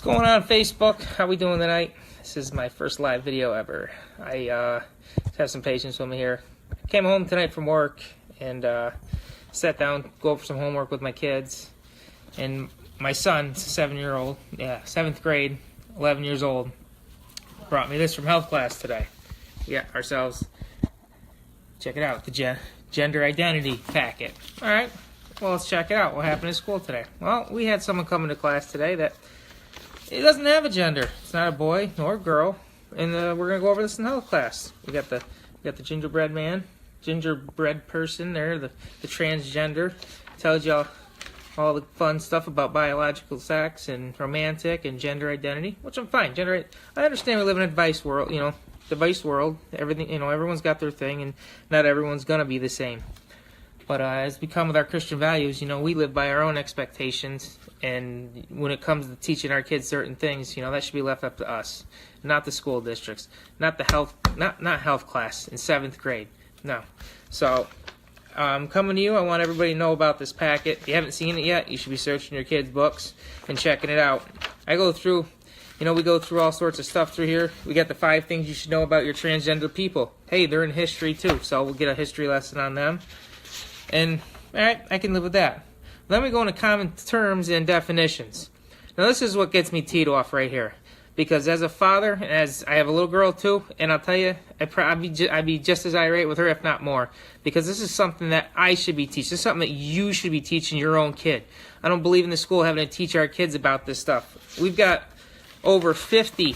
What's going on, Facebook? How we doing tonight? This is my first live video ever. I have some patience with me here. Came home tonight from work and sat down, go over some homework with my kids. And my son, 7-year-old, 7th grade, 11 years old, brought me this from health class today. We got ourselves, check it out, the gender identity packet. All right, well, let's check it out. What happened at school today? Well, we had someone come into class today that it doesn't have a gender. It's not a boy nor a girl, and we're gonna go over this in health class. We got the gingerbread man, gingerbread person there, the transgender. Tells you all the fun stuff about biological sex and romantic and gender identity, which I'm fine. I understand we live in a device world, device world. Everything, everyone's got their thing, and not everyone's gonna be the same. But as we come with our Christian values, we live by our own expectations, and when it comes to teaching our kids certain things, that should be left up to us, not the school districts, not the not health class in 7th grade. No. So I'm coming to you. I want everybody to know about this packet. If you haven't seen it yet, you should be searching your kids' books and checking it out. I go through, we go through all sorts of stuff through here. We got the 5 things you should know about your transgender people. Hey, they're in history too, so we'll get a history lesson on them. And, all right, I can live with that. Then we go into common terms and definitions. Now, this is what gets me teed off right here. Because as a father, and as I have a little girl too, and I'll tell you, I'd be just as irate with her, if not more. Because this is something that I should be teaching. This is something that you should be teaching your own kid. I don't believe in the school having to teach our kids about this stuff. We've got over 50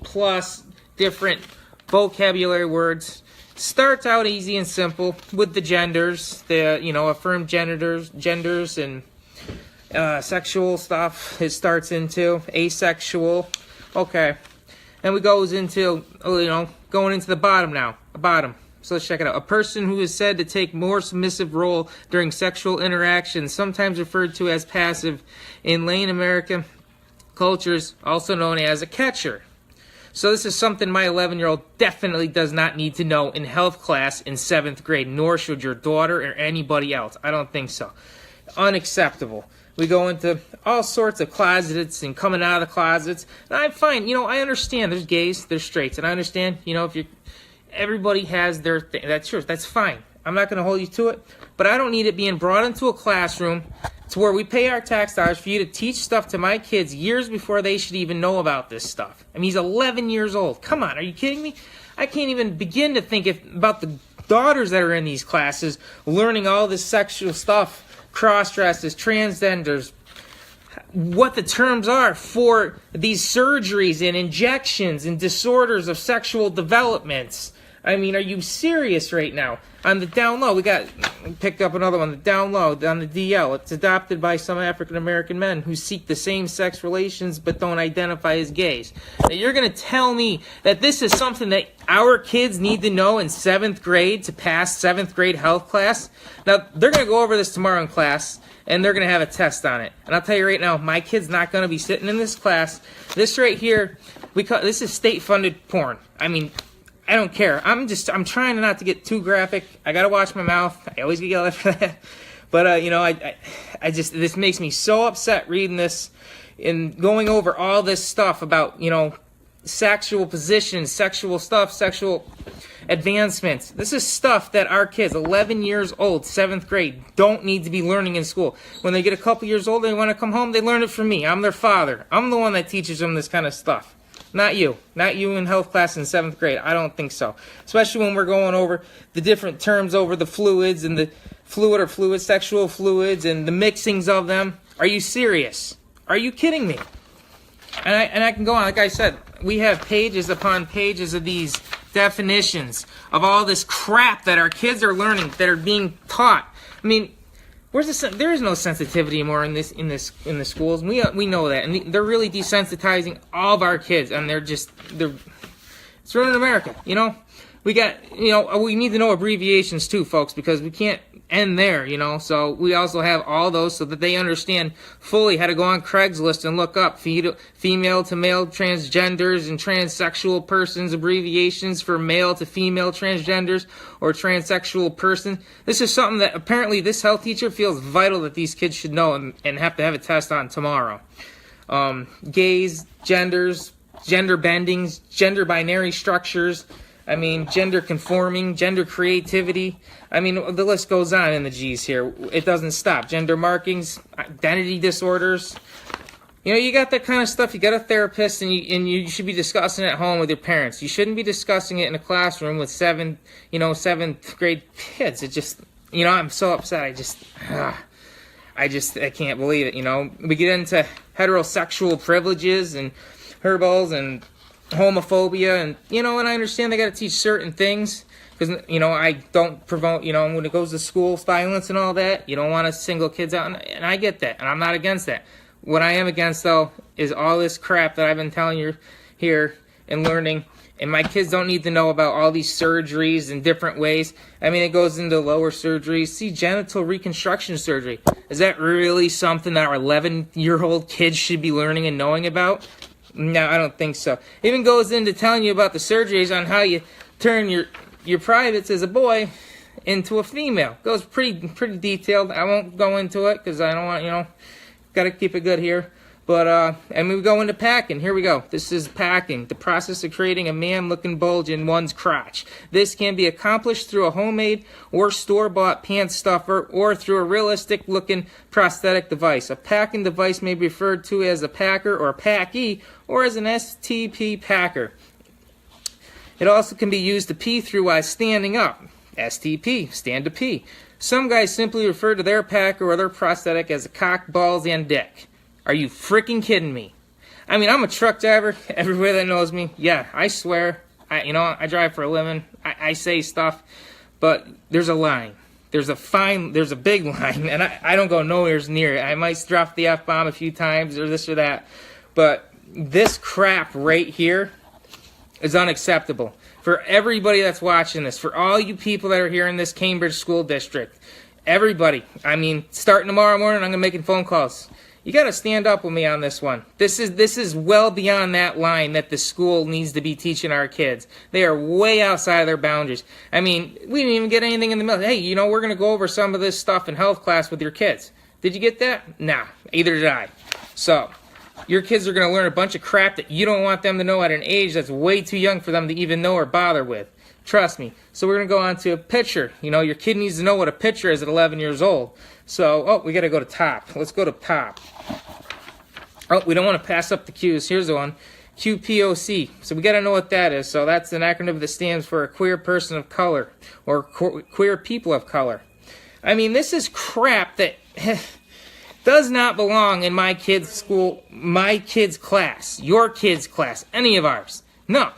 plus different vocabulary words. Starts out easy and simple with the genders, the affirmed genders and sexual stuff. It starts into asexual. Okay, and we goes into going into the bottom now. So let's check it out. A person who is said to take more submissive role during sexual interactions, sometimes referred to as passive in Latin American cultures, also known as a catcher. So this is something my 11-year-old definitely does not need to know in health class in 7th grade, nor should your daughter or anybody else. I don't think so. Unacceptable. We go into all sorts of closets and coming out of the closets. And I'm fine. I understand there's gays, there's straights, and I understand, everybody has their thing. That's yours. That's fine. I'm not going to hold you to it, but I don't need it being brought into a classroom to where we pay our tax dollars for you to teach stuff to my kids years before they should even know about this stuff. I mean, he's 11 years old. Come on, are you kidding me? I can't even begin to think about the daughters that are in these classes learning all this sexual stuff, cross-dresses, transgenders, what the terms are for these surgeries and injections and disorders of sexual developments. I mean, are you serious right now? On the down low, we picked up another one, the down low, on the DL. It's adopted by some African-American men who seek the same sex relations but don't identify as gays. Now, you're going to tell me that this is something that our kids need to know in 7th grade to pass 7th grade health class? Now, they're going to go over this tomorrow in class, and they're going to have a test on it. And I'll tell you right now, my kid's not going to be sitting in this class. This right here, this is state-funded porn. I mean, I don't care. I'm trying not to get too graphic. I gotta watch my mouth. I always get yelled at for that. But this makes me so upset reading this and going over all this stuff about sexual positions, sexual stuff, sexual advancements. This is stuff that our kids, 11 years old, 7th grade, don't need to be learning in school. When they get a couple years old, they want to come home. They learn it from me. I'm their father. I'm the one that teaches them this kind of stuff. Not you in health class in 7th grade. I don't think so. Especially when we're going over the different terms over the fluids and the sexual fluids and the mixings of them. Are you serious? Are you kidding me? And I can go on. Like I said, we have pages upon pages of these definitions of all this crap that our kids are learning, that are being taught. I mean, there is no sensitivity anymore in the schools. We know that, and they're really desensitizing all of our kids, and it's ruining America. We need to know abbreviations too, folks, because we can't end there. So we also have all those so that they understand fully how to go on Craigslist and look up female to male transgenders and transsexual persons, abbreviations for male to female transgenders or transsexual person. This is something that apparently this health teacher feels vital that these kids should know and have to have a test on tomorrow. gays, genders, gender bendings, gender binary structures. I mean, gender conforming, gender creativity. I mean, the list goes on in the G's here. It doesn't stop. Gender markings, identity disorders. You know, you got that kind of stuff. You got a therapist, and you should be discussing it at home with your parents. You shouldn't be discussing it in a classroom with seventh grade kids. It just, you know, I'm so upset. I can't believe it. You know, we get into heterosexual privileges and herbals and homophobia, and and I understand they got to teach certain things because I don't promote when it goes to school violence and all that. You don't want to single kids out, and I get that, and I'm not against that. What I am against though is all this crap that I've been telling you here and learning, and my kids don't need to know about all these surgeries in different ways. I mean, it goes into lower surgeries. See, genital reconstruction surgery, is that really something that our 11-year-old kids should be learning and knowing about? No, I don't think so. It even goes into telling you about the surgeries on how you turn your privates as a boy into a female. Goes pretty detailed. I won't go into it because I don't want, got to keep it good here. But, and we go into packing. Here we go. This is packing, the process of creating a man-looking bulge in one's crotch. This can be accomplished through a homemade or store-bought pants stuffer or through a realistic-looking prosthetic device. A packing device may be referred to as a packer or a packee or as an STP packer. It also can be used to pee through while standing up. STP, stand to pee. Some guys simply refer to their packer or their prosthetic as a cock, balls, and dick. Are you freaking kidding me? I mean, I'm a truck driver. Everybody that knows me, yeah, I swear. I drive for a living. I say stuff, but there's a line. There's a big line, and I don't go nowhere near it. I might drop the F-bomb a few times or this or that, but this crap right here is unacceptable. For everybody that's watching this, for all you people that are here in this Cambridge school district, everybody, I mean, starting tomorrow morning, I'm going to be making phone calls. You got to stand up with me on this one. This is well beyond that line that the school needs to be teaching our kids. They are way outside of their boundaries. I mean, we didn't even get anything in the middle. Hey, we're going to go over some of this stuff in health class with your kids. Did you get that? Nah, either did I. So, your kids are going to learn a bunch of crap that you don't want them to know at an age that's way too young for them to even know or bother with. Trust me. So we're going to go on to a picture. Your kid needs to know what a picture is at 11 years old. So, we got to go to top. Let's go to top. Oh, we don't want to pass up the Q's. Here's the one. QPOC. So we got to know what that is. So that's an acronym that stands for a queer person of color or queer people of color. I mean, this is crap that does not belong in my kid's school, my kid's class, your kid's class, any of ours. No.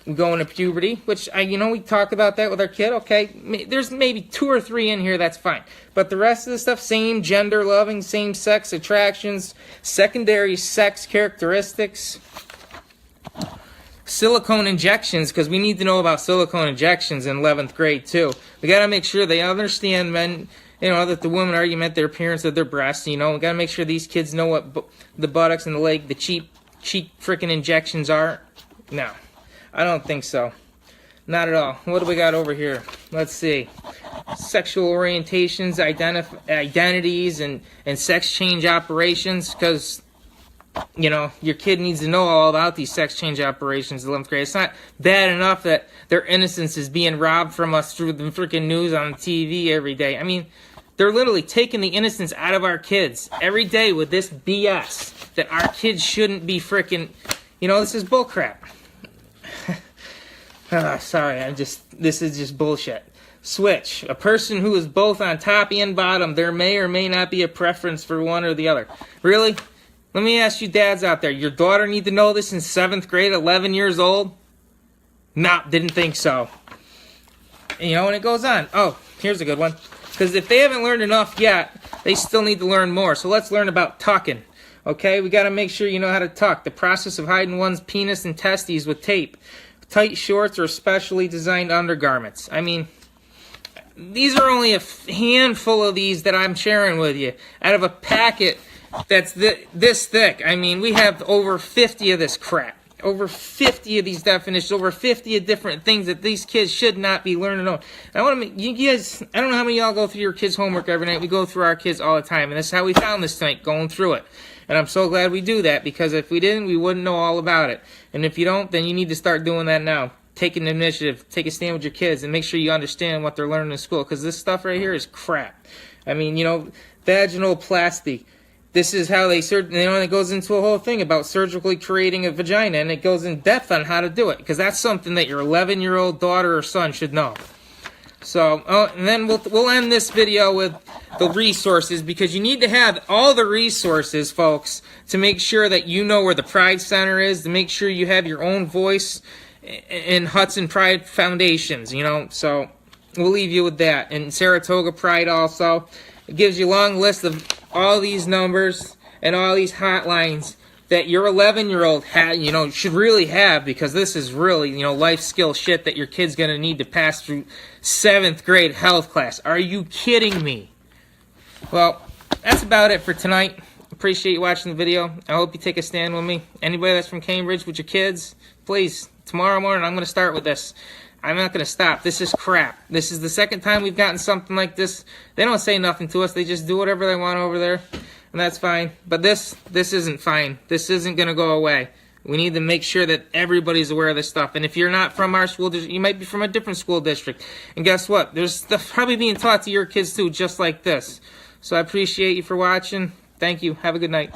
We go into puberty, which, we talk about that with our kid. Okay, there's maybe 2 or 3 in here, that's fine. But the rest of the stuff, same gender loving, same sex attractions, secondary sex characteristics, silicone injections, because we need to know about silicone injections in 11th grade too. We got to make sure they understand men, that the women argument their appearance of their breasts. We got to make sure these kids know what the buttocks and the leg, the cheek freaking injections are. No. I don't think so. Not at all. What do we got over here? Let's see. Sexual orientations, identities, and sex change operations, because, your kid needs to know all about these sex change operations in 11th grade. It's not bad enough that their innocence is being robbed from us through the freaking news on TV every day. I mean, they're literally taking the innocence out of our kids every day with this BS that our kids shouldn't be freaking, this is bullcrap. Sorry, this is just bullshit. Switch. A person who is both on top and bottom, there may or may not be a preference for one or the other. Really? Let me ask you dads out there, your daughter need to know this in 7th grade, 11 years old? Nah, didn't think so. And it goes on. Oh, here's a good one. Because if they haven't learned enough yet, they still need to learn more. So let's learn about tucking. Okay, we got to make sure you know how to tuck. The process of hiding one's penis and testes with tape. Tight shorts or specially designed undergarments. I mean, these are only a handful of these that I'm sharing with you out of a packet that's this thick. I mean, we have over 50 of this crap. over 50 of these definitions, over 50 of different things that these kids should not be learning on. I want to make you guys, I don't know how many of y'all go through your kids' homework every night. We go through our kids all the time, and this is how we found this tonight, going through it. And I'm so glad we do that, because if we didn't, we wouldn't know all about it. And if you don't, then you need to start doing that now. Take an initiative, take a stand with your kids, and make sure you understand what they're learning in school, because this stuff right here is crap. I mean, you know, vaginoplasty. This is how they, and it goes into a whole thing about surgically creating a vagina, and it goes in depth on how to do it, because that's something that your 11-year-old daughter or son should know. So, and then we'll end this video with the resources, because you need to have all the resources, folks, to make sure that you know where the Pride Center is, to make sure you have your own voice in Hudson Pride Foundations, you know. So, we'll leave you with that. And Saratoga Pride also. It gives you a long list of all these numbers and all these hotlines that your 11-year-old should really have, because this is really, you know, life skill shit that your kid's going to need to pass through 7th grade health class. Are you kidding me? Well, that's about it for tonight. Appreciate you watching the video. I hope you take a stand with me. Anybody that's from Cambridge with your kids, please, tomorrow morning I'm going to start with this. I'm not going to stop. This is crap. This is the second time we've gotten something like this. They don't say nothing to us. They just do whatever they want over there, and that's fine. But this isn't fine. This isn't going to go away. We need to make sure that everybody's aware of this stuff. And if you're not from our school district, you might be from a different school district. And guess what? There's stuff probably being taught to your kids too, just like this. So I appreciate you for watching. Thank you. Have a good night.